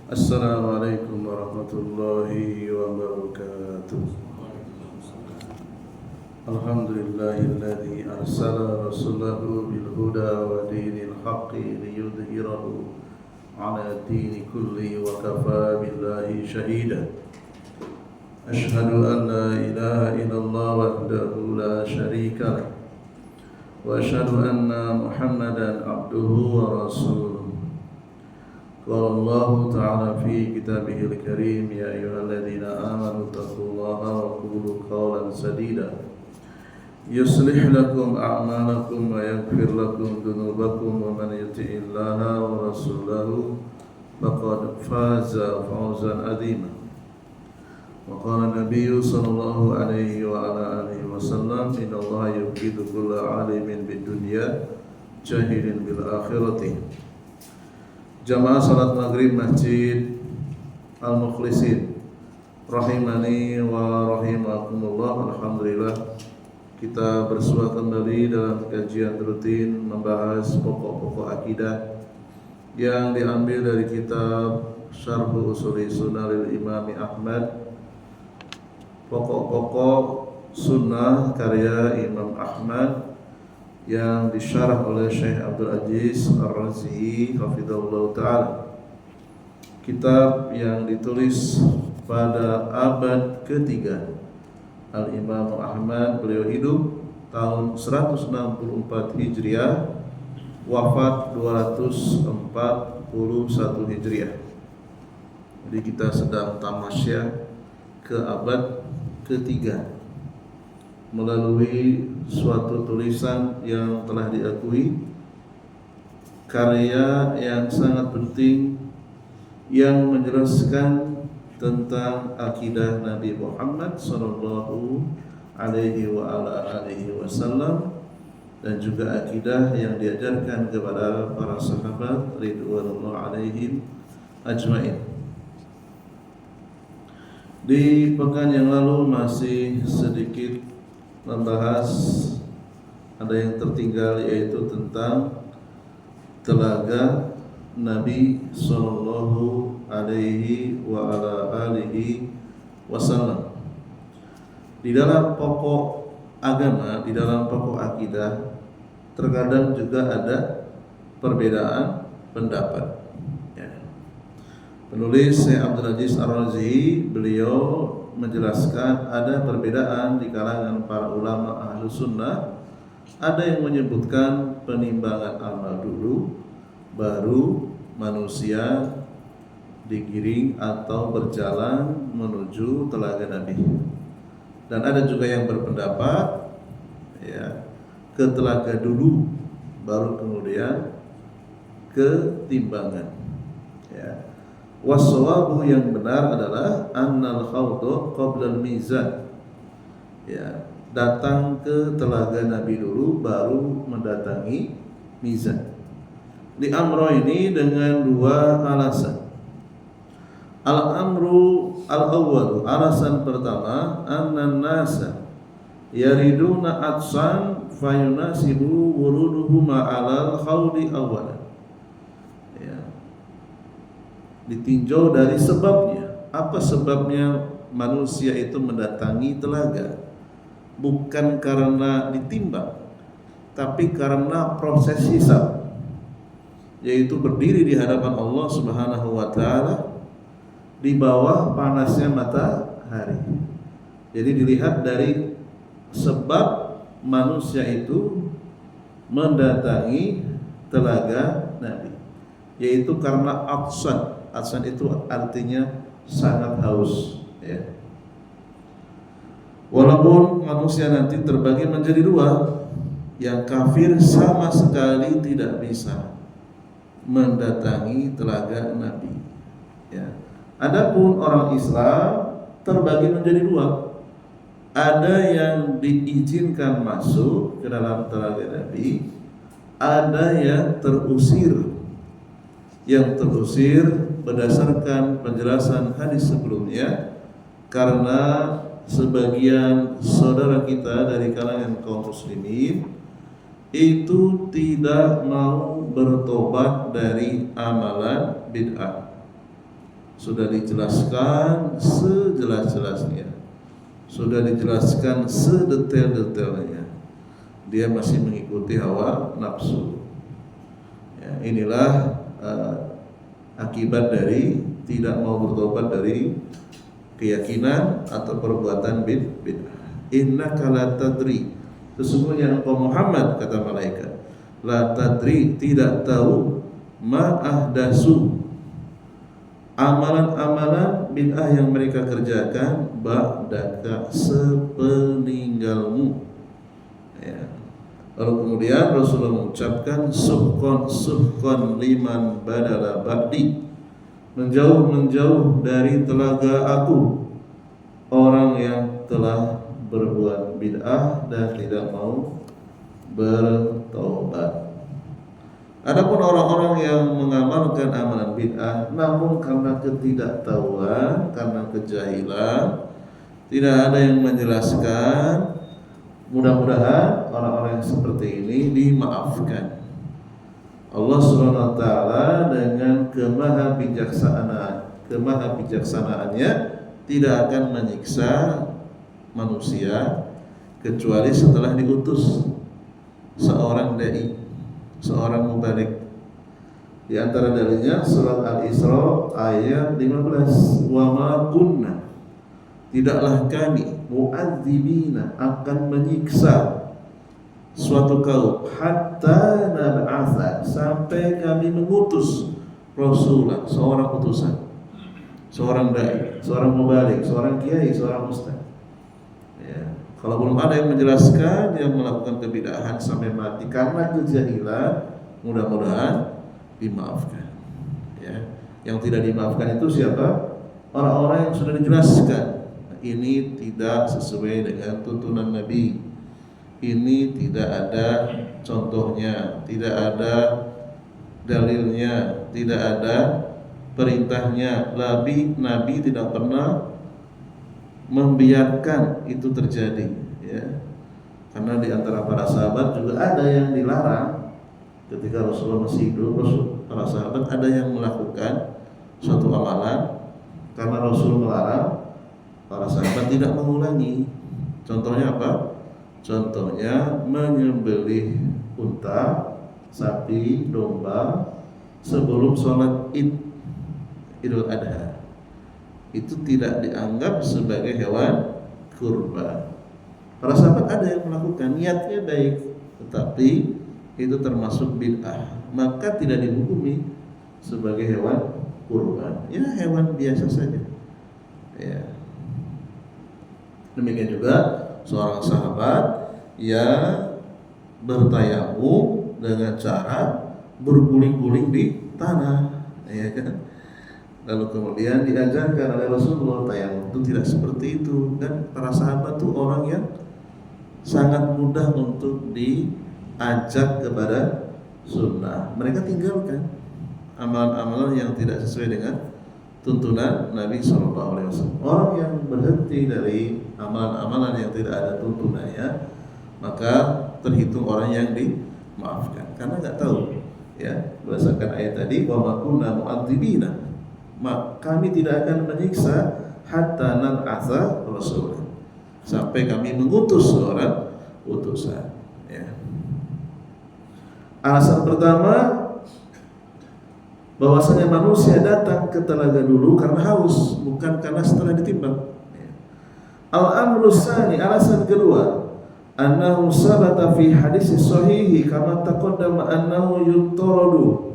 Assalamualaikum warahmatullahi wabarakatuh. Alhamdulillahilladzi arsala rasulahu bil huda wa dinil haqqi liyudhhirahu ala dini kulli wa kafa billahi shahida. Ashhadu an la ilaha illallah wahdahu la syarika lah wa ashhadu anna Muhammadan abduhu wa rasuluh. Qala Allah Ta'ala fi kitabihil karim ya ayyuhalladzina amanu taqullaha wa qulu qawlan sadida yuslih lakum a'malakum wa yaghfir lakum dhunubakum wa man yuti'illaha wa rasulahu faqad faza fawzan 'azima. Wa qala Nabiyyu sallallahu alaihi wa ala alihi wasallam innallaha yubghidu kulla 'alimin bid dunya jahilin bil akhirati. Jamaah salat maghrib Masjid Al-Mukhlisin rahimani wa rahimakumullah. Alhamdulillah kita bersua kembali dalam kajian rutin membahas pokok-pokok akidah yang diambil dari kitab Syarh Usuli Sunnah lil Imam Ahmad, pokok-pokok sunnah karya Imam Ahmad yang disyarah oleh Syekh Abdul Aziz Ar-Razi hafizahullah ta'ala. Kitab yang ditulis pada abad ketiga Al-Imam Ahmad, beliau hidup tahun 164 Hijriah, wafat 241 Hijriah. Jadi kita sedang tamasya ke abad ketiga melalui suatu tulisan yang telah diakui, karya yang sangat penting yang menjelaskan tentang akidah Nabi Muhammad sallallahu alaihi wa ala alihi wasallam dan juga akidah yang diajarkan kepada para sahabat ridwanullah alaihim ajmain. Di pekan yang lalu masih sedikit membahas, ada yang tertinggal, yaitu tentang telaga Nabi sallallahu alaihi wa ala alihi wasallam. Di dalam pokok agama, di dalam pokok akidah, terkadang juga ada perbedaan pendapat. Penulis Syekh Abdul Aziz Ar-Razi, beliau menjelaskan ada perbedaan di kalangan para ulama ahlu sunnah. Ada yang menyebutkan penimbangan amal dulu, baru manusia digiring atau berjalan menuju telaga Nabi. Dan ada juga yang berpendapat ke telaga dulu, baru kemudian ke timbangan. Wassawabu, yang benar adalah annal khawdu qabla al-mizan. Datang ke telaga Nabi dulu, baru mendatangi mizan. Di amro ini dengan dua alasan. Al-amru al-awwal, alasan pertama, annan nasa yariduna atsan fayunasibu wuruduhu ma'alal khawdi awwalan. Ditinjau dari sebabnya. Apa sebabnya manusia itu mendatangi telaga? Bukan karena ditimbang, tapi karena proses hisab, yaitu berdiri di hadapan Allah Subhanahu wa ta'ala di bawah panasnya matahari. Jadi dilihat dari sebab manusia itu mendatangi telaga Nabi, yaitu karena atsan. Atsan itu artinya sangat haus. Walaupun manusia nanti terbagi menjadi dua, yang kafir sama sekali tidak bisa mendatangi telaga Nabi. Adapun orang Islam terbagi menjadi dua. Ada yang diizinkan masuk ke dalam telaga Nabi, ada yang terusir. Yang terusir berdasarkan penjelasan hadis sebelumnya, karena sebagian saudara kita dari kalangan kaum muslimin itu tidak mau bertobat dari amalan bid'ah. sudah dijelaskan sejelas-jelasnya, sudah dijelaskan sedetail-detailnya, dia masih mengikuti hawa nafsu. Ya, inilah akibat dari tidak mau bertobat dari keyakinan atau perbuatan bid'ah. Innaka la tadri, sesungguhnya engkau Muhammad, kata malaikat, la tadri, tidak tahu, ma ahdasu, amalan-amalan bid'ah yang mereka kerjakan, ba'daka, sepeninggalmu. Ya. Lalu kemudian Rasulullah mengucapkan suhqan liman badala ba'di, menjauh dari telaga aku orang yang telah berbuat bid'ah dan tidak mau bertobat. Adapun orang-orang yang mengamalkan amalan bid'ah namun karena ketidaktahuan, karena kejahilan, tidak ada yang menjelaskan, mudah-mudahan orang-orang yang seperti ini dimaafkan. Allah Subhanahu wa taala dengan kemahabijaksanaannya tidak akan menyiksa manusia kecuali setelah diutus seorang dai, seorang mubalik. Di antara dalilnya surat Al-Isra ayat 15, wa ma kunna, tidaklah kami, mu'adzibina, akan menyiksa suatu kaum, hatta nab'atha, sampai kami mengutus rasulah, seorang utusan, seorang dai, seorang mubalik, seorang kiai, seorang ustaz. Ya. Kalau belum ada yang menjelaskan, yang melakukan kebid'ahan sampai mati karena kejahilan, mudah-mudahan dimaafkan. Ya. Yang tidak dimaafkan itu siapa? Orang-orang yang sudah dijelaskan, ini tidak sesuai dengan tuntunan Nabi, ini tidak ada contohnya, tidak ada dalilnya, tidak ada perintahnya. Nabi tidak pernah membiarkan itu terjadi, ya. Karena di antara para sahabat juga ada yang dilarang ketika Rasulullah masih hidup. Para sahabat ada yang melakukan suatu amalan, karena Rasul melarang, para sahabat tidak mengulangi. Contohnya apa? Contohnya menyembelih unta, sapi, domba sebelum sholat Idul Adha. Itu tidak dianggap sebagai hewan kurban. Para sahabat ada yang melakukan, niatnya baik, tetapi itu termasuk bid'ah, maka tidak dihukumi sebagai hewan kurban. Ya, hewan biasa saja. Ya. Demikian juga seorang sahabat yang bertayamum dengan cara berguling-guling di tanah, ya kan? Lalu kemudian diajarkan oleh Rasulullah tayamum itu tidak seperti itu, dan para sahabat itu orang yang sangat mudah untuk diajak kepada sunnah. Mereka tinggalkan amalan-amalan yang tidak sesuai dengan tuntunan Nabi SAW. Orang yang berhenti dari amalan-amalan yang tidak ada tuntunannya, maka terhitung orang yang dimaafkan, karena nggak tahu, ya. Berdasarkan ayat tadi, wa ma kunna mu'adzibina, kami tidak akan menyiksa hatta nab'atsa rasulan, sampai kami mengutus seorang utusan, ya. Alasan pertama, bahwasanya manusia datang ke telaga dulu karena haus, bukan karena setelah ditimbang. Al-amru tsani, alasan kedua, annahu sabata fi hadis sahihi kama taqaddama annahu yutaradu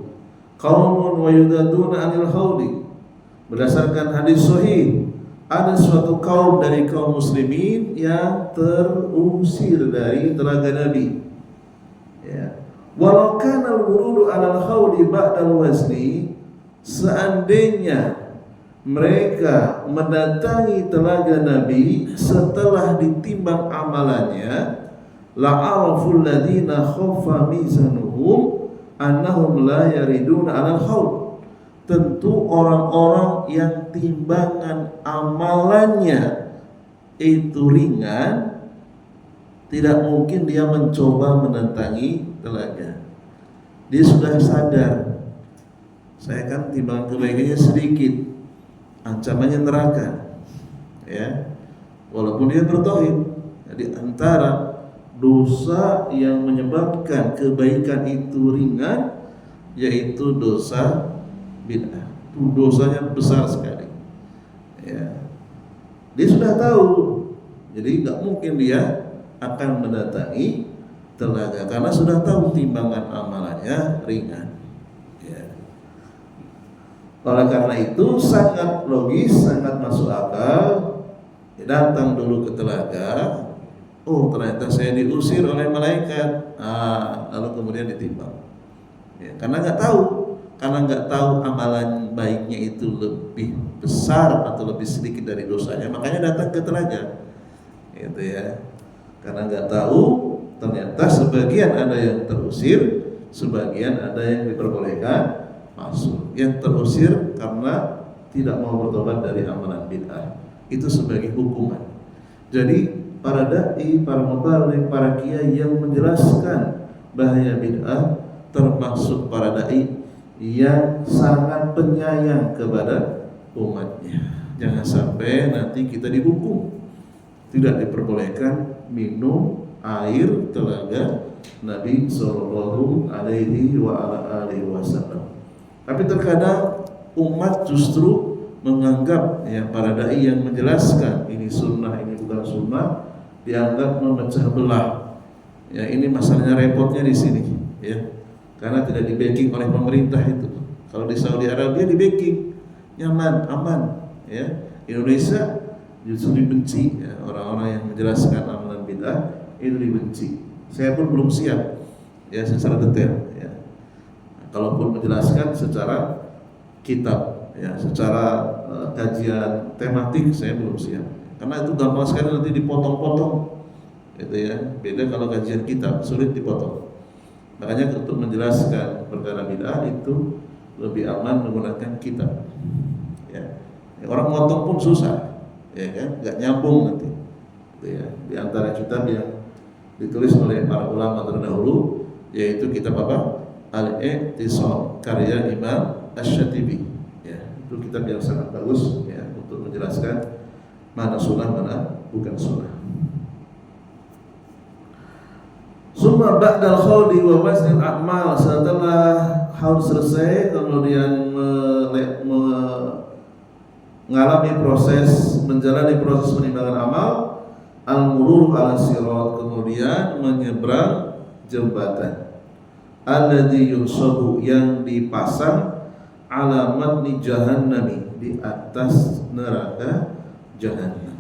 qaumun wa yudaduna anil haudi. Berdasarkan hadis sahih, ada suatu kaum dari kaum muslimin yang terusir dari telaga Nabi, ya. Walau kana al-wurudu 'ala al-haudi ba'da al-wazni, seandainya mereka mendatangi telaga Nabi setelah ditimbang amalannya, la'araful ladzina khaffa mizanuhum annahum la yariduna 'alal haud, tentu orang-orang yang timbangan amalannya itu ringan, tidak mungkin dia mencoba mendatangi telaga. Dia sudah sadar, saya kan timbangan kebaikannya sedikit, ancamannya neraka. Ya. Walaupun dia bertauhid. Jadi antara dosa yang menyebabkan kebaikan itu ringan yaitu dosa bid'ah. Itu dosanya besar sekali. Ya. Dia sudah tahu. Jadi nggak mungkin dia akan mendatangi telaga karena sudah tahu timbangan amalannya ringan. Ya. Oleh karena itu sangat logis, sangat masuk akal. Datang dulu ke telaga. Oh, ternyata saya diusir oleh malaikat. Lalu kemudian ditimbang. Ya, karena nggak tahu amalan baiknya itu lebih besar atau lebih sedikit dari dosanya, makanya datang ke telaga. Gitu ya. Karena nggak tahu, ternyata sebagian ada yang terusir, sebagian ada yang diperbolehkan masuk. Yang terusir karena tidak mau bertobat dari amalan bid'ah. Itu sebagai hukuman. Jadi para dai, para mubaligh, para kiai yang menjelaskan bahaya bid'ah termasuk para dai yang sangat penyayang kepada umatnya. Jangan sampai nanti kita dihukum. Tidak diperbolehkan minum air telaga Nabi Sallallahu Alaihi Wasallam. Tapi terkadang umat justru menganggap ya para dai yang menjelaskan ini sunnah, ini bukan sunnah, dianggap memecah belah. Ya, ini masalahnya repotnya di sini, ya. Karena tidak di backing oleh pemerintah itu. Kalau di Saudi Arabia di backing, nyaman, aman, ya. Indonesia justru dibenci, ya. Orang-orang yang menjelaskan amalan bid'ah itu dibenci. Saya pun belum siap, ya, secara detail, ya. Kalaupun menjelaskan secara kitab, ya, secara kajian tematik saya belum siap. Karena itu gampang sekali nanti dipotong-potong, gitu ya. Beda kalau kajian kitab sulit dipotong. Makanya untuk menjelaskan perkara bid'ah itu lebih aman menggunakan kitab. Ya. Orang motong pun susah, ya kan? Nggak nyambung nanti. Gitu ya. Di antara kitab yang ditulis oleh para ulama terdahulu yaitu kitab apa? Al-I'tisam karya Imam Asy-Syatibi. Ya, itu kitab yang sangat bagus ya untuk menjelaskan mana sunnah, mana bukan sunnah. Summa ba'dal khawdi wa waznil a'mal, setelah haul selesai kemudian mengalami proses, menjalani proses penimbangan amal, al-murur ala sirat, kemudian menyeberang jembatan, alladzi yunsabu, yang dipasang, ala matni jahannami, di atas neraka jahannam.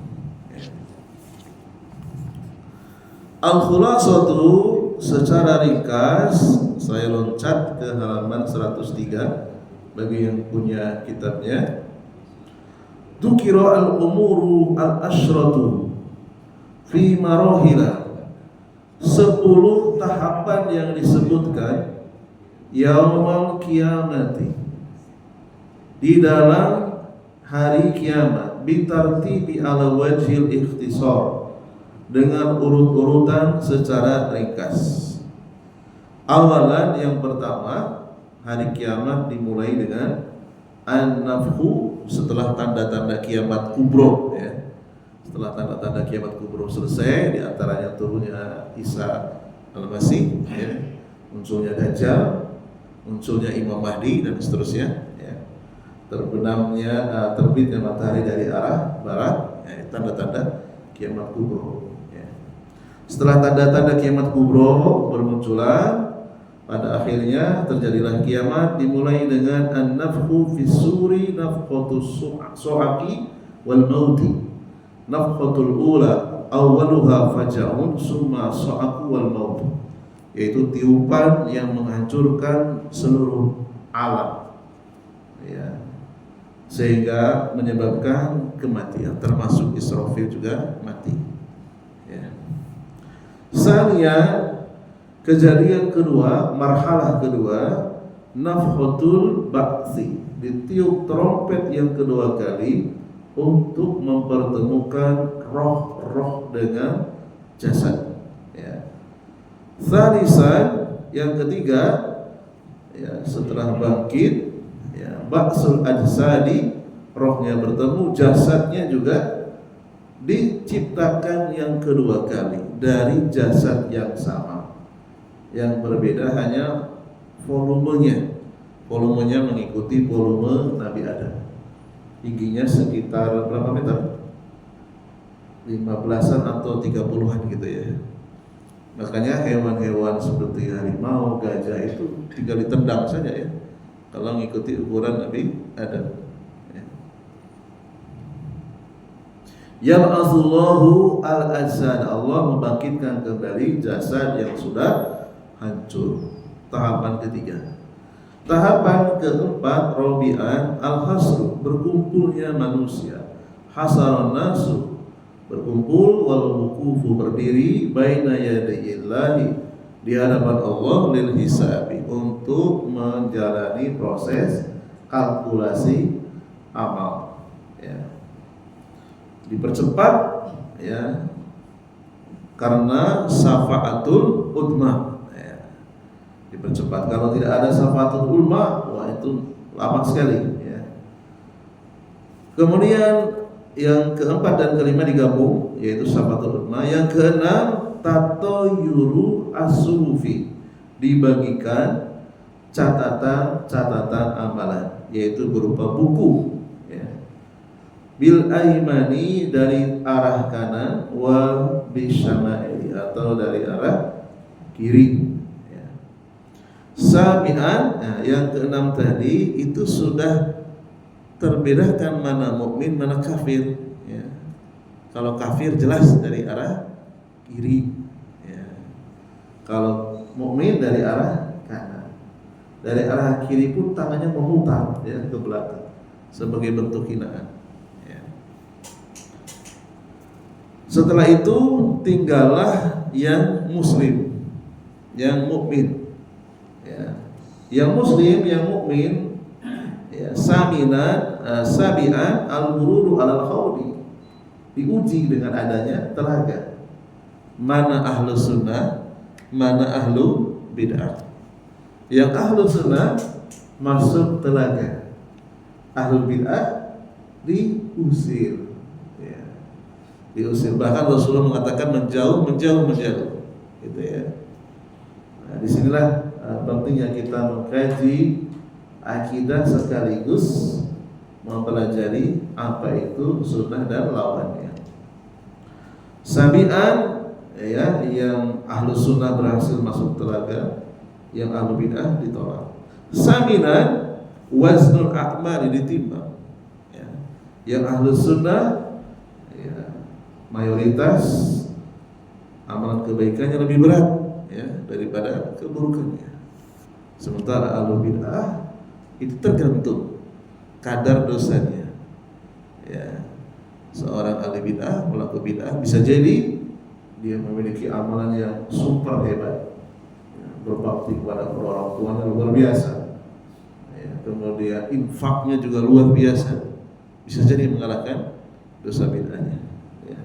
Al-khulasatu, secara ringkas saya loncat ke halaman 103 bagi yang punya kitabnya. Dzukira al-umuru al-asyratu fi marahila, 10 tahapan yang disebutkan yaumul qiyamati, di dalam hari kiamat, bitartibi ala wajhil ikhtisar, dengan urut-urutan secara ringkas. Awalan, yang pertama, hari kiamat dimulai dengan an-nafhu, setelah tanda-tanda kiamat kubro, ya. Setelah tanda-tanda kiamat kubro selesai, di antaranya turunnya Isa al-Masih, ya, munculnya Dajjal, munculnya Imam Mahdi dan seterusnya, ya. Terbitnya matahari dari arah barat, ya, tanda-tanda kiamat kubro. Setelah tanda-tanda kiamat kubro bermunculan, pada akhirnya terjadilah kiamat, dimulai dengan an-nafhu fis suri, nafkhatus su'aqi wal mauti. Nafkhatul ula awwaluha faja'un summa su'aqu wal maut, yaitu tiupan yang menghancurkan seluruh alam, ya, sehingga menyebabkan kematian, termasuk Israfil juga mati. Sania, kejadian kedua, marhalah kedua, nafkhatul ba'tsi, ditiup trompet yang kedua kali untuk mempertemukan roh-roh dengan jasad. Ya. Tsalisan, yang ketiga, ya, setelah bangkit, ya, ba'sul ajsadi, rohnya bertemu, jasadnya juga diciptakan yang kedua kali dari jasad yang sama. Yang berbeda hanya volumenya. Volumenya mengikuti volume Nabi Adam. Tingginya sekitar berapa meter? 15-an atau 30-an gitu ya. Makanya hewan-hewan seperti harimau, gajah itu tinggal ditendang saja ya, kalau mengikuti ukuran Nabi Adam. Yab'atsullahu al-ajsad, Allah membangkitkan kembali jasad yang sudah hancur. Tahapan ketiga. Tahapan keempat, Rabi'an al-hasru, berkumpulnya manusia. Hasaron nasu, berkumpul, wal wuqufu, berdiri, baina yadayillahi, di hadapan Allah, lil hisabi, untuk menjalani proses kalkulasi amal ya. Dipercepat ya, karena syafaatul udma ya. Dipercepat, kalau tidak ada syafaatul udma, wah itu lama sekali ya. Kemudian yang keempat dan kelima digabung, yaitu syafaatul udma. Yang keenam, tatoyuru as-suhufi, dibagikan catatan amalan, yaitu berupa buku ya. Bil aimani, dari arah kanan, wa bisyama'ili, atau dari arah kiri ya. Sabi'an, nah, yang keenam tadi itu sudah terbedakan mana mukmin, mana kafir ya. Kalau kafir jelas dari arah kiri ya. Kalau mukmin dari arah kanan. Dari arah kiri pun tangannya memutar ya ke belakang sebagai bentuk hinaan ya. Setelah itu tinggallah yang muslim, yang mukmin ya. Yang muslim, yang mukmin ya, sabi'an al-wurudu alal khawdi, diuji dengan adanya telaga. Mana ahlu sunnah, mana ahlu bid'ah. Yang ahlu sunnah masuk telaga, ahlu bid'ah diusir ya. Diusir, bahkan Rasulullah mengatakan menjauh gitu ya. Nah, disinilah pentingnya kita mengkaji akidah sekaligus mempelajari apa itu sunnah dan lawannya. Sabi'an ya, yang ahlu sunnah berhasil masuk telaga, yang ahlu bid'ah ditolak. Saminan, waznul a'mali, ditimbang ya. Yang ahlu sunnah ya, mayoritas amalan kebaikannya lebih berat ya daripada keburukannya. Sementara ahlu bid'ah itu tergantung kadar dosanya ya. Seorang ahli bid'ah, pelaku bid'ah, bisa jadi dia memiliki amalan yang super hebat ya, berbakti kepada orang tuanya luar biasa ya, kemudian infaknya juga luar biasa, bisa jadi mengalahkan dosa bid'ahnya ya.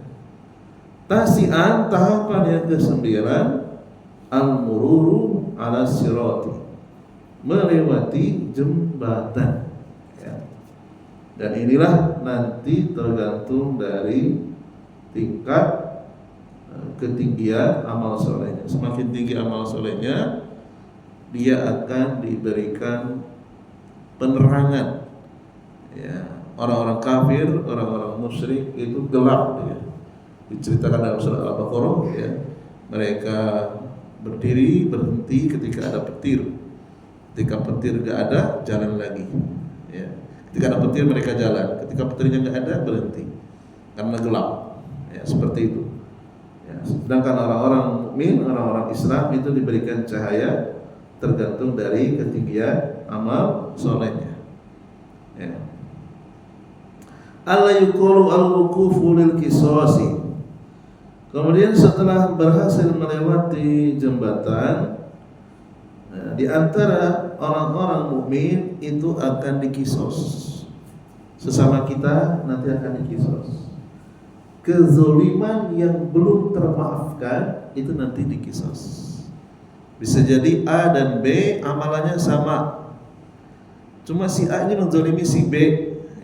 Tasi'an, tahapan yang ke-9, al-mururu ala sirati, melewati jembatan ya. Dan inilah nanti tergantung dari tingkat ketinggian amal solehnya. Semakin tinggi amal solehnya, dia akan diberikan penerangan ya. Orang-orang kafir, orang-orang musyrik itu gelap ya. Diceritakan dalam surah Al-Baqarah ya. Mereka berdiri, berhenti ketika ada petir. Ketika petir gak ada, jalan lagi ya. Ketika ada petir mereka jalan, ketika petirnya gak ada, berhenti karena gelap ya, seperti itu ya. Sedangkan orang-orang mukmin, orang-orang Islam itu diberikan cahaya tergantung dari ketinggian amal solehnya ya. Allah yuqulu al-wuqufu lil qisasi. Kemudian setelah berhasil melewati jembatan, nah, di antara orang-orang mukmin itu akan dikisos. Sesama kita nanti akan dikisos. Kezoliman yang belum termaafkan itu nanti dikisos. Bisa jadi A dan B amalannya sama, cuma si A ini menzolimi si B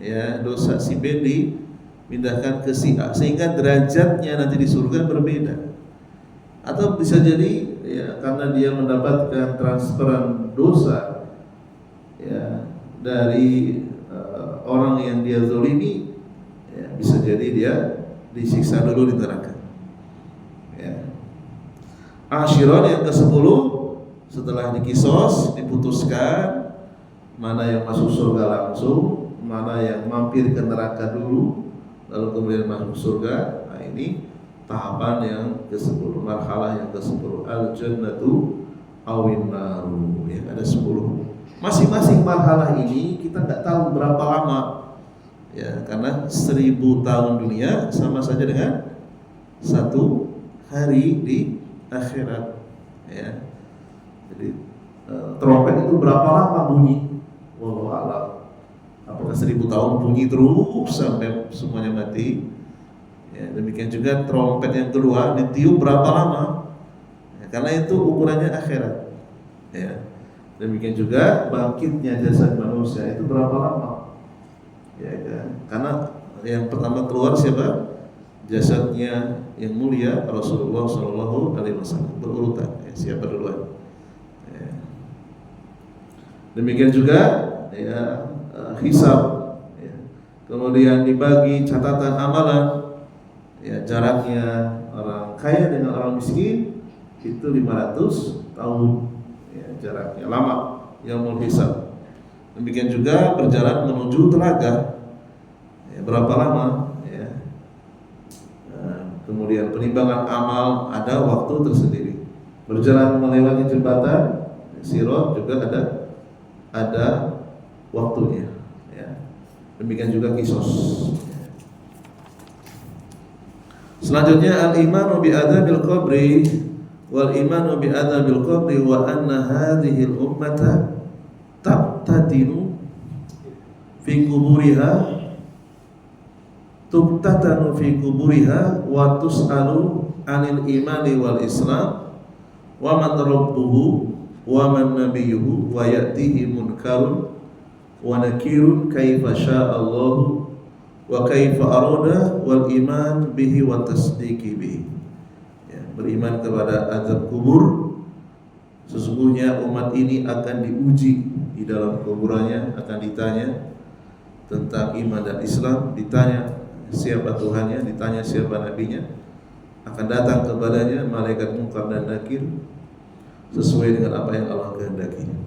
ya dosa si B dipindahkan ke si A, sehingga derajatnya nanti di surga berbeda. Atau bisa jadi ya karena dia mendapatkan transferan dosa ya dari orang yang dia zalimi, ya, bisa jadi dia disiksa dulu di neraka. Ya. Ashiron yang ke-10, setelah dikisos diputuskan mana yang masuk surga langsung, mana yang mampir ke neraka dulu lalu kemudian masuk surga. Nah, ini tahapan yang ke-10, marhalah yang ke-10, al-jannatu awin naru, ya, ada 10. Masing-masing marhalah ini kita nggak tahu berapa lama, ya, karena 1000 tahun dunia sama saja dengan 1 hari di akhirat, ya. Jadi trompet itu berapa lama bunyi? Wallahu a'lam. Apakah 1000 tahun bunyi terus sampai semuanya mati? Ya, demikian juga trompet yang kedua ditiup berapa lama? Ya, karena itu ukurannya akhirat. Ya. Demikian juga bangkitnya jasad manusia itu berapa lama? Ya kan? Karena yang pertama keluar siapa? Jasadnya yang mulia Rasulullah Shallallahu Alaihi Wasallam, berurutan. Ya, siapa duluan? Ya. Demikian juga ya, hisab. Ya. Kemudian dibagi catatan amalan. Ya, jaraknya orang kaya dengan orang miskin itu 500 tahun, ya, jaraknya lama, yaumul hisab. Demikian juga berjalan menuju telaga, ya, berapa lama, ya. Nah, kemudian penimbangan amal ada waktu tersendiri. Berjalan melewati jembatan Sirat juga ada waktunya, ya. Demikian juga kisos. Selanjutnya al-imanu bi adzabil qabri wal imanu bi adzabil qabri wa anna hadhihi al-ummata tabtadinu fi kuburiha tubtatanu fi kuburiha wa tus'alu 'anil imani wal islam wa man rabbuhu wa man nabiyyuhu wa ya'tihi munkarun wa nakirun kaifa syaa Allahu wa kaifa arada wal iman bihi wa tasdiqi bihi. Ya, beriman kepada azab kubur. Sesungguhnya umat ini akan diuji di dalam kuburannya, akan ditanya tentang iman dan Islam, ditanya siapa Tuhannya, ditanya siapa nabinya, akan datang kepadanya malaikat munkar dan nakir sesuai dengan apa yang Allah kehendaki.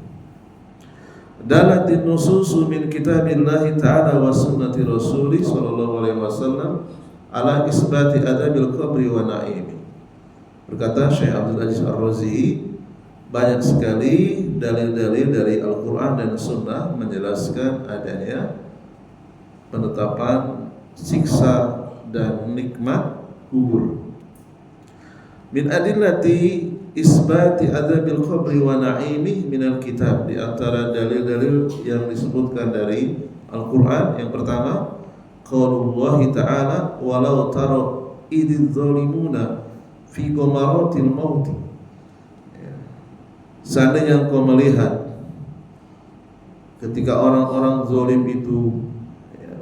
Dalatin nususu min kitabillahi ta'ala wa sunnati rasulih sallallahu alaihi wasallam ala isbati adabil qabri wa na'imi. Berkata Syekh Abdul Aziz Ar-Razi, banyak sekali dalil-dalil dari Al-Quran dan Sunnah menjelaskan adanya penetapan siksa dan nikmat kubur. Min adillati isbati adzabil qabri wa na'imi minal kitab, di antara dalil-dalil yang disebutkan dari Al-Qur'an yang pertama qaulullah ta'ala walau tara idz zalimuna fi ghamaratil maut. Ya. Seandainya engkau melihat ketika orang-orang zalim itu, ya,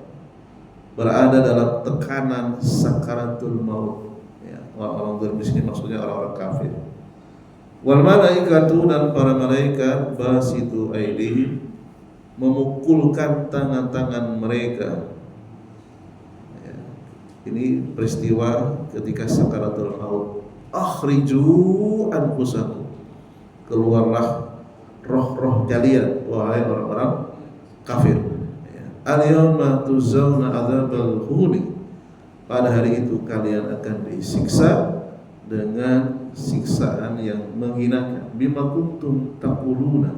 berada dalam tekanan sakaratul maut, ya, orang-orang zalim di sini maksudnya orang-orang kafir. Wal malaikatu, dan para malaikat basitu aidihim, memukulkan tangan-tangan mereka. Ya. Ini peristiwa ketika sakaratul maut. Akhriju anfusakum, keluarlah roh-roh kalian wahai orang-orang kafir. Ya. Al-yawma tuzawna adzabal huni, pada hari itu kalian akan disiksa dengan siksaan yang menghinakan. Bima kuntum taquluna,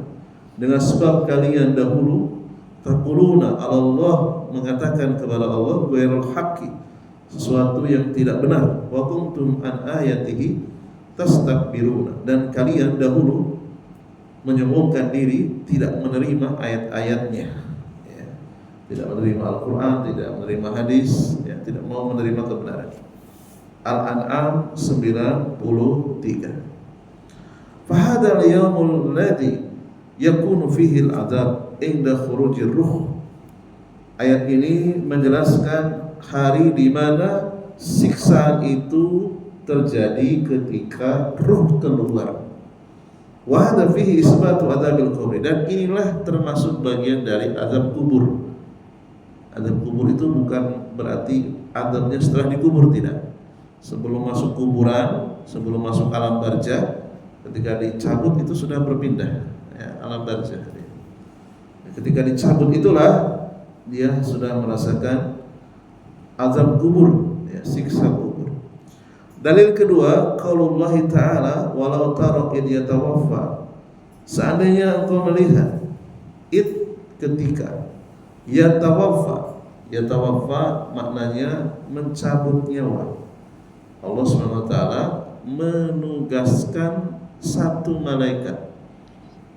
dengan sebab kalian dahulu taquluna Allah, mengatakan kepada Allah ghairul haqqi, sesuatu yang tidak benar. Wa kuntum an ayatihi tastakbiruna, dan kalian dahulu menyombongkan diri, tidak menerima ayat-ayatnya, ya. Tidak menerima Al-Quran, tidak menerima hadis, ya, tidak mau menerima kebenaran. Al-An'am 93. Fahadal yaumul ladzi yakunu fihi al-'adzab inda khurujir ruh Ayat ini menjelaskan hari di mana siksaan itu terjadi ketika ruh keluar. Wa hadza fihi isbatu adzabil qabr, dan inilah termasuk bagian dari azab kubur. Azab kubur itu bukan berarti azabnya setelah dikubur, tidak. Sebelum masuk kuburan, sebelum masuk alam barzah, ketika dicabut itu sudah berpindah ya, alam barzah. Ketika dicabut itulah dia sudah merasakan azab kubur, ya, siksa kubur. Dalil kedua, qaulullah ta'ala, walau tara id yatawaffa, seandainya engkau melihat id ketika yatawaffa maknanya mencabut nyawa. Allah Subhanahu wa taala menugaskan satu malaikat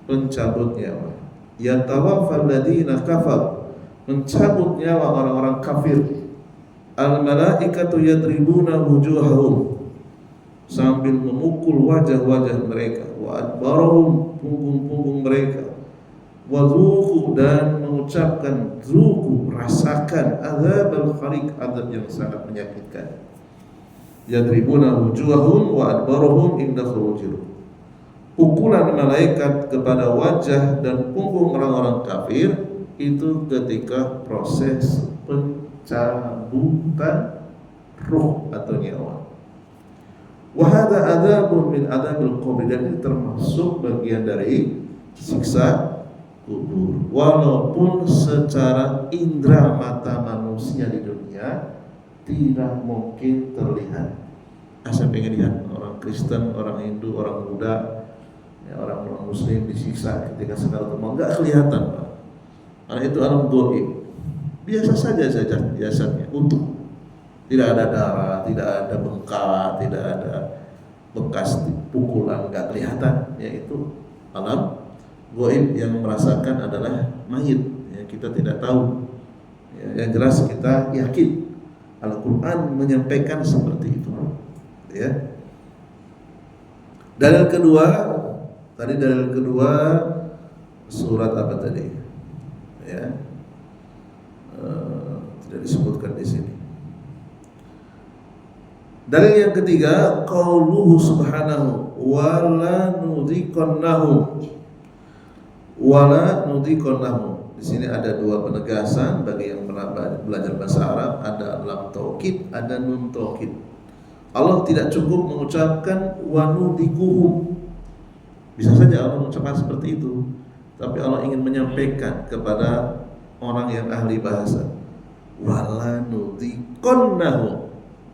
pencabut nyawa. Yatawaffal ladzina kafar, mencabut nyawa orang-orang kafir. Al malaikatu yadribuna wujuhahum, sambil memukul wajah-wajah mereka, wa adbarahum, punggung-punggung mereka, wa zuqu, dan mengucapkan zuqu, rasakan, adzabal khariq, azab yang sangat menyakitkan. Yadribuna wujuhahum wa adbarahum inda khurujihim, pukulan malaikat kepada wajah dan punggung orang-orang kafir itu ketika proses pencabutan ruh atau nyawa. Wa hadza adzabun min adzabil qabr, dan ini termasuk bagian dari siksa kubur. Walaupun secara indera mata manusia di dunia tidak mungkin terlihat. Saya pengen lihat orang Kristen, orang Hindu, orang Buddha, ya, orang Muslim disiksa ketika sakaratul maut, enggak kelihatan, Pak. Karena itu alam gaib. Biasa saja jasadnya, utuh. Tidak ada darah, tidak ada bengkak, tidak ada bekas pukulan, enggak kelihatan. Yaitu alam gaib, yang merasakan adalah mayit. Ya, kita tidak tahu. Ya, yang jelas kita yakin Al-Quran menyampaikan seperti itu. Ya. Dalil kedua surat apa tadi? Ya, tidak disebutkan di sini. Dalil yang ketiga, qauluhu subhanahu wala nudhiqannahum. Di sini ada dua penegasan bagi yang pernah belajar bahasa Arab, ada lam taukid, ada nun taukid. Allah tidak cukup mengucapkan wa nudhiquhum. Bisa saja Allah mengucapkan seperti itu, tapi Allah ingin menyampaikan kepada orang yang ahli bahasa, wala nudhiqannahum.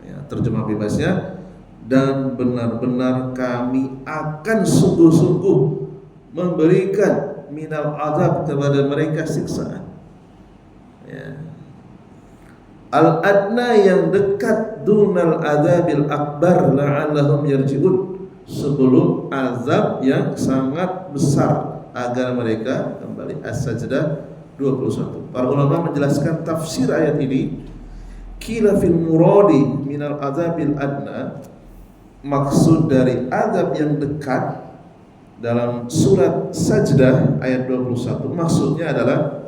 Ya, terjemah bebasnya, dan benar-benar kami akan sungguh-sungguh memberikan minal azab kepada mereka siksaan. Ya. Al adna, yang dekat, dunal azabil akbar la'allahum yarji'un, sebelum azab yang sangat besar agar mereka kembali. As-Sajdah 21. Para ulama menjelaskan tafsir ayat ini, qila fil muradi minal azabil adna, maksud dari azab yang dekat dalam surat Sajdah ayat 21 maksudnya adalah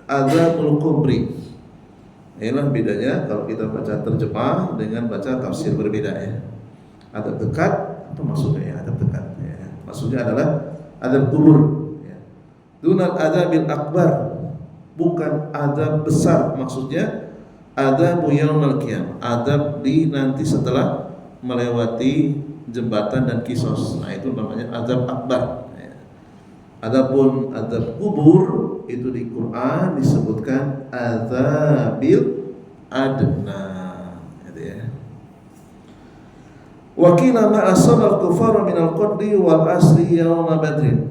azabul kubri. Inilah bedanya kalau kita baca terjemah dengan baca tafsir, berbeda ya. Azab dekat, apa maksudnya ya azab dekat? Ya, maksudnya adalah azab kubur. Ya. Dunal azabil akbar, bukan azab besar, maksudnya azab yaumil qiyamah, azab di nanti setelah melewati jembatan dan kisos. Nah, itu namanya azab akbar. Ya. Adapun azab kubur itu di Quran disebutkan azabil adna. Gitu ya. Wa qila ma asabal kufara minal qadri wal asri yauma badrin.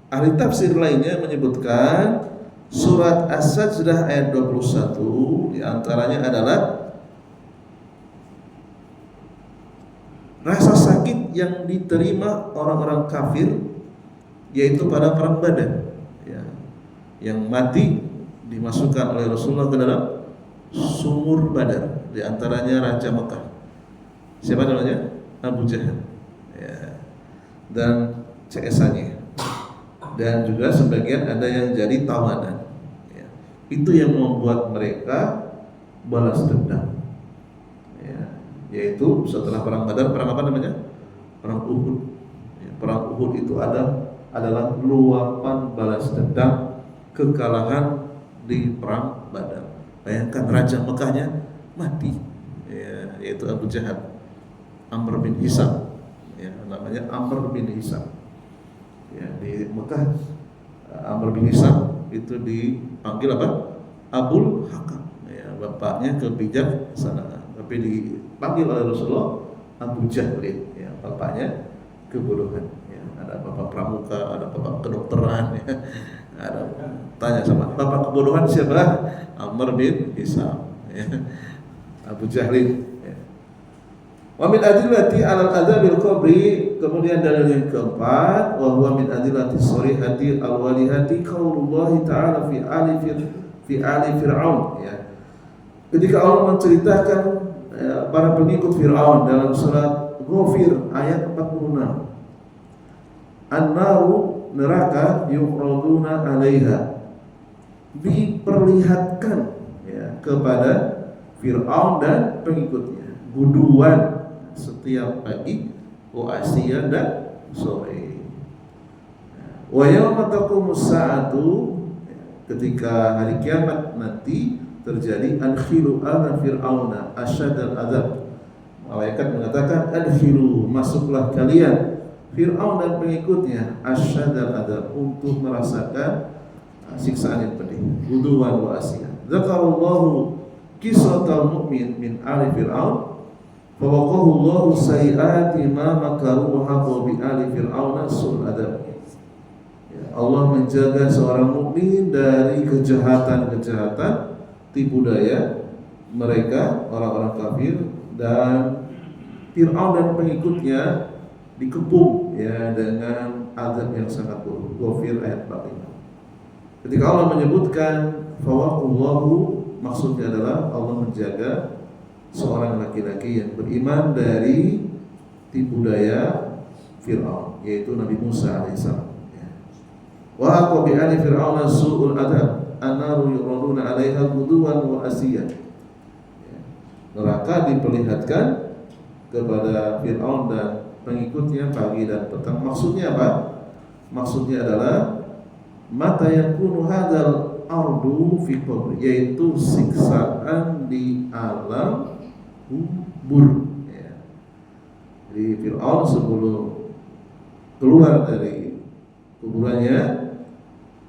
Ahli tafsir lainnya menyebutkan surat As-Sajdah ayat 21 di antaranya adalah rasa sakit yang diterima orang-orang kafir, yaitu pada perang Badar, ya, yang mati dimasukkan oleh Rasulullah ke dalam sumur Badar, di antaranya Raja Mekah. Siapa namanya? Abu Jahal, ya, dan CS-nya, dan juga sebagian ada yang jadi tawanan. Ya. Itu yang membuat mereka balas dendam. Ya, yaitu setelah perang Badar, perang apa namanya? Perang Uhud. Ya, perang Uhud itu adalah luapan balas dendam kekalahan di perang Badar. Bayangkan raja Mekahnya mati, ya, yaitu Abu Jahal, Amr bin Hisam, ya, namanya Amr bin Hisam. Ya, di Mekah Amr bin Hisam itu dipanggil apa? Abul Hakam, ya, bapaknya kebijaksanaan. Tapi dipanggil oleh Rasulullah Abu Jahlin, ya, bapaknya kebodohan. Ya, ada bapak pramuka, ada bapak kedokteran, ya. Ada tanya sama bapak kebodohan siapa? Amr bin Hisam, ya. Abu Jahlin. Ya. Wa min adillati alal adzabil qabri, kemudian dalil yang keempat, wa huwa min adillati sharihati alwalihati qaulullah ta'ala fi ali fir'aun, ya. Ketika Allah menceritakan para pengikut Fir'aun dalam surat Ghafir ayat 46. An-naru, neraka, yuqraduna 'alaiha, diperlihatkan, ya, kepada Fir'aun dan pengikutnya guduan setiap pagi, wa asyian dan sore. Wa yauma taqumus sa'atu, ketika hari kiamat nanti terjadi, adkhilu ala fir'auna asyadal adzab. Malaikat mengatakan adkhilu, masuklah kalian Fir'aun dan pengikutnya asyadal adzab, untuk merasakan siksaan yang pedih, guduan wa asyian. Zakarallahu qissatal mu'min min ali fir'aun fawaqahu Allahu sayyiati ma makaru wa haqa bi ali fir'auna sul adzab. Allah menjaga seorang mukmin dari kejahatan-kejahatan tipu daya mereka orang-orang kafir, dan Fir'aun dan pengikutnya dikepung, ya, dengan azab yang sangat buruk. Ghafir ayat 45. Ketika Allah menyebutkan fawaqullahu, maksudnya adalah Allah menjaga seorang laki-laki yang beriman dari tipu daya Fir'aun, yaitu Nabi Musa alaihissalam. Wa haqa bi ali fir'auna su'ul adzab, an-naru yuraduna 'alaiha ghuduwan wa asyian. Neraka diperlihatkan kepada Fir'aun dan pengikutnya pagi dan petang. Maksudnya apa? Maksudnya adalah mata yakunu hadzal ardu fi qabr, yaitu siksaan di alam kubur, ya. Jadi Fir'aun sebelum keluar dari kuburannya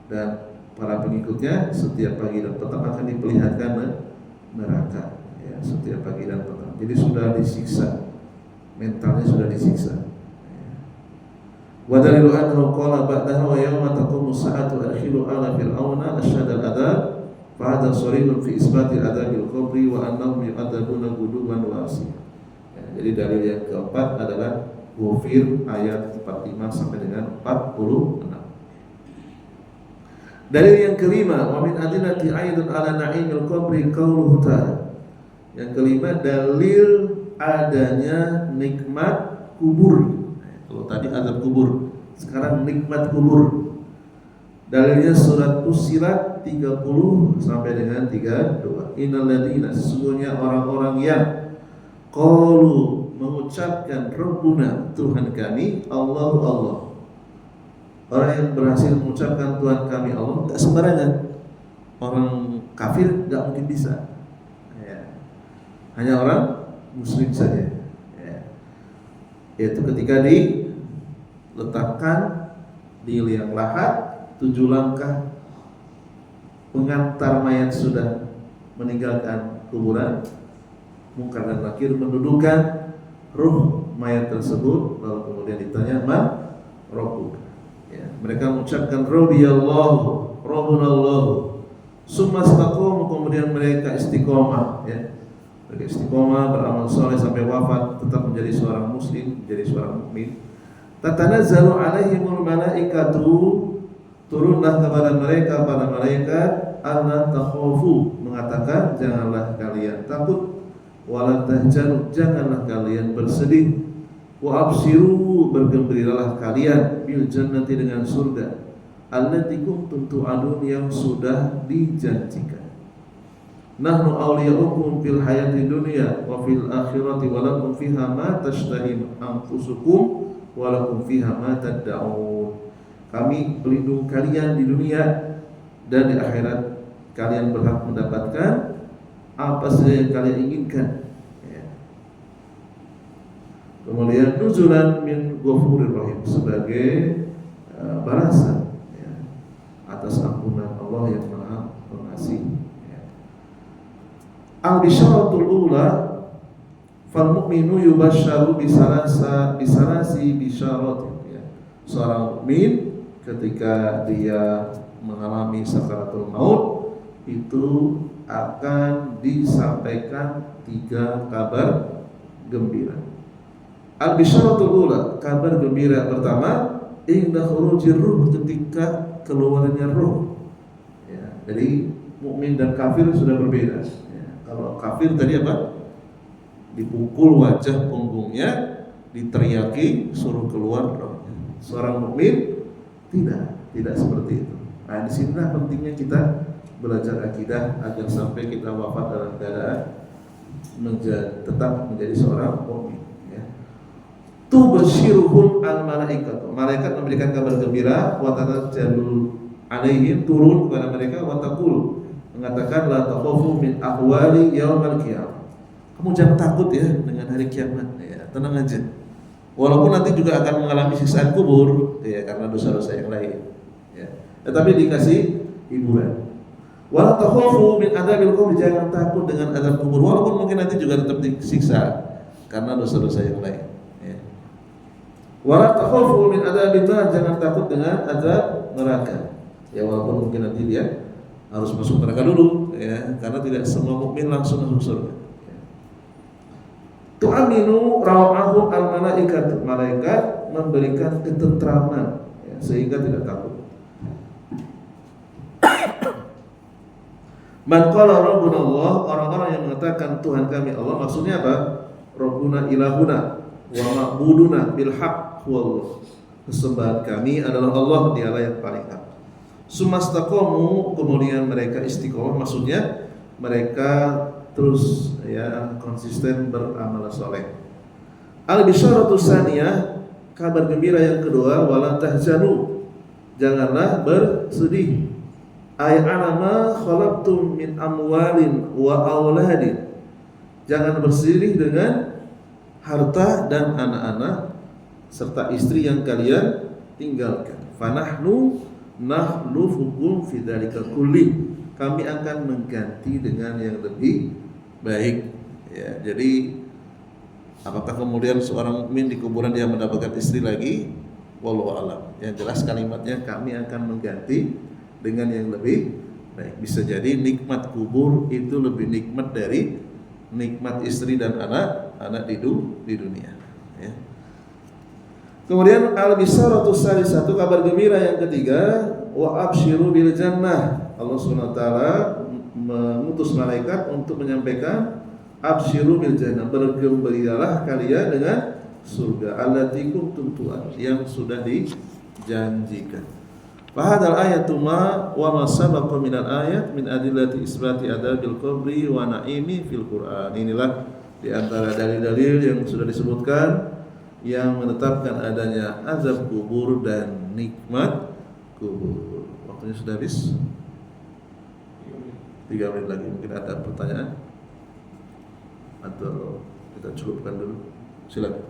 dan para pengikutnya setiap pagi dan petang akan diperlihatkan neraka, ya, setiap pagi dan petang. Jadi sudah disiksa, mentalnya sudah disiksa. Wa dalilu annahu qala ba'dahu wa yawma taqumu as-sa'atu adkhilu ala fir'auna asyadal adzab, fa hadha sharihun fi isbati adzabil qabri wa annahum yu'adzabuna ghuduwan wa asyian. Jadi dalil yang keempat adalah Ghafir ayat 45 sampai dengan 46. Dalil yang kelima, wa min adillati aidun ala na'imil qabri qauluhu ta'ala. Yang kelima, dalil adanya nikmat kubur. Kalau tadi azab kubur, sekarang nikmat kubur. Dalilnya surat Fussilat 30 sampai dengan 32. Innal ladzina, sesungguhnya orang-orang yang qalu, mengucapkan Rabbuna, Tuhan kami, Allahu Allah. Orang yang berhasil mengucapkan Tuhan kami Allah tidak sembarangan. Orang kafir tidak mungkin bisa, ya. Hanya orang Muslim saja, ya. Yaitu ketika diletakkan di liang lahat 7 langkah pengantar mayat sudah meninggalkan kuburan, Munkar dan Nakir mendudukan ruh mayat tersebut, lalu kemudian ditanya man Rabbuk. Ya, mereka mengucapkan Rabbiyallahu, Rabbunallahu. Summa istaqamu, kemudian mereka istiqomah, ya. Mereka istiqomah beramal soleh sampai wafat, tetap menjadi seorang muslim, menjadi seorang mukmin. Tatanazzalu alaihimul malaikatu, turunlah kepada mereka para malaikat, alla takhafu, mengatakan janganlah kalian takut, wala tahzanu, janganlah kalian bersedih, wa absiru, bergembiralah kalian, bil jannati, dengan surga, allati kuntum tu'adun, yang sudah dijanjikan. Nahnu awliya'ukum fil hayati dunya wa fil akhirati wa lakum fiha ma tashtahi anfusukum wa lakum fiha ma tad'un. Kami pelindung kalian di dunia dan di akhirat. Kalian berhak mendapatkan apa saja yang kalian inginkan. Kemudian nuzulan min ghafurir rahim, sebagai balasan atas ampunan Allah yang Maha Pengasih. Al-bisyaratul ula, fal mu'minu yubasyaru bisarasi bisyaratin. Seorang mukmin ketika dia mengalami sakaratul maut itu akan disampaikan 3 kabar gembira. Al-bisyaratul ula, kabar gembira pertama, inda khurujir ruh, ketika keluarnya ruh. Jadi mukmin dan kafir sudah berbeda. Kalau kafir tadi apa? Dipukul wajah punggungnya, diteriaki, suruh keluar rohnya. Seorang mukmin tidak seperti itu. Nah, di sinilah pentingnya kita belajar akidah agar sampai kita wafat dalam keadaan tetap menjadi seorang mukmin. Tubasyiruhum al-malaikatu, malaikat memberikan kabar gembira, wa tatanazzalu alaihim, turun kepada mereka, wa taqul, mengatakan la takhafu min ahwali yaumil qiyamah. Kamu jangan takut ya dengan hari kiamat, ya, tenang aja. Walaupun nanti juga akan mengalami siksaan kubur, ya, karena dosa-dosa yang lain, ya. Tetapi dikasih hiburan. Wa takhafu min adzabil qabr, jangan takut dengan azab kubur, walaupun mungkin nanti juga tetap disiksa karena dosa-dosa yang lain, ya. Wa takhafu min adzabil nar, jangan takut dengan azab neraka. Ya, walaupun mungkin nanti dia harus masuk neraka dulu, ya, karena tidak semua mukmin langsung masuk surga. Tu'aminu rawahum al-malaikat, malaikat memberikan ketentraman, ya, sehingga tidak takut. Man qala rabbuna Allah, orang-orang yang mengatakan Tuhan kami Allah, maksudnya apa? Rabbuna ilahuna wa ma'buduna bil haqq huwallah. Kesembahan kami adalah Allah, dialah yang paling hak. Sumastaqamu, kemudian mereka istiqomah, maksudnya mereka terus, ya, konsisten beramal soleh. Al-bisyaratu tsaniyah, kabar gembira yang kedua, wala tahzanu, janganlah bersedih. Ay alama khalaqtum min amwalin wa auladin, jangan bersedih dengan harta dan anak-anak serta istri yang kalian tinggalkan. Fanahnu nakhlufukum fi dzalika kulli, kami akan mengganti dengan yang lebih baik, ya. Jadi apakah kemudian seorang mukmin di kuburan dia mendapatkan istri lagi? Wallahu alam. Yang jelas kalimatnya kami akan mengganti dengan yang lebih baik. Bisa jadi nikmat kubur itu lebih nikmat dari nikmat istri dan anak di dunia, ya. Kemudian al-bisyaratu salisatu, kabar gembira yang ketiga, wa absyiru bil jannah. Allah Subhanahu wa taala mengutus malaikat untuk menyampaikan absyiru bil jannah, bergembiralah kalian dengan surga, allati kuntum tu'adun, yang sudah dijanjikan. Fa hadzal ayatu ma wa ma sabaqa minal ayat min adillati isbati adabil qabri wa na'imi fil Qur'an. Inilah di antara dalil-dalil yang sudah disebutkan yang menetapkan adanya azab kubur dan nikmat kubur. Waktunya sudah habis. 3 menit lagi, mungkin ada pertanyaan atau kita cukupkan dulu. Silakan.